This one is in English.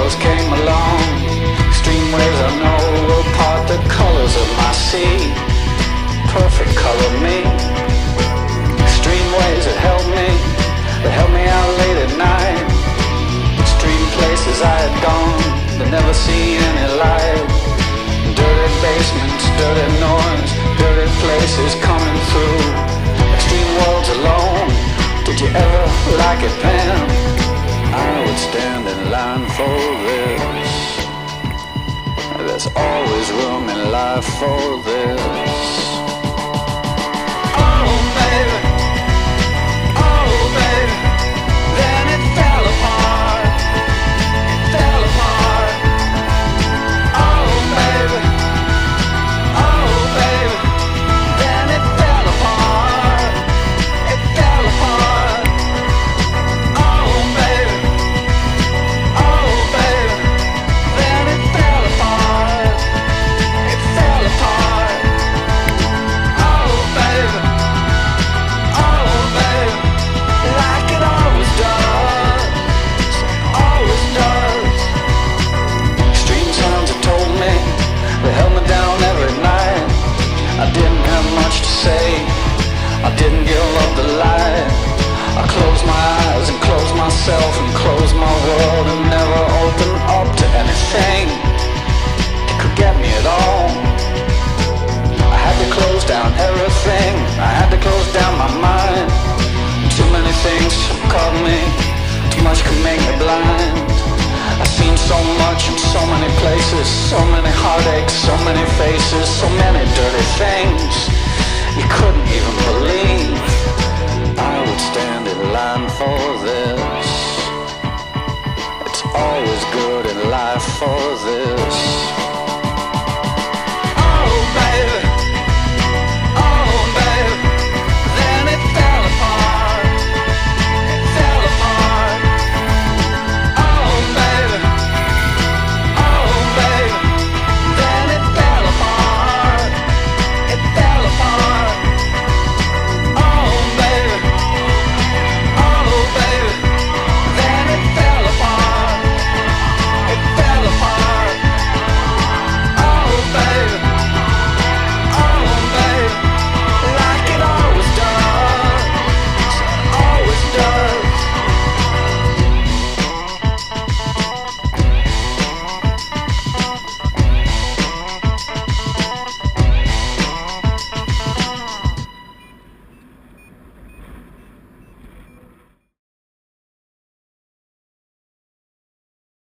Came along, extreme waves I know will part the colors of my sea, perfect color me. Extreme waves that helped me out late at night. Extreme places I had gone, but never seen any light. Dirty basements, dirty noise, dirty places coming through. Extreme worlds alone, did you ever like it, Pam? I would stand in line for this. There's always room in life for this. Oh baby, then it fell apart, fell apart. Oh baby, then it fell apart, it fell apart. Oh baby, then it fell apart, it fell apart. Oh baby, like it always does, always does. Extreme sounds have told me, they held me down every night. I didn't have much to say, I didn't give up the light. I closed my eyes and closed myself and closed my world and never opened up to anything that could get me at all. I had to close down everything, I had to close down my mind. Too many things caught me, too much could make me blind. I've seen so much in so many places, so many heartaches, so many faces, so many dirty things you couldn't even believe. I would stand in line for this. It's always good in life for this.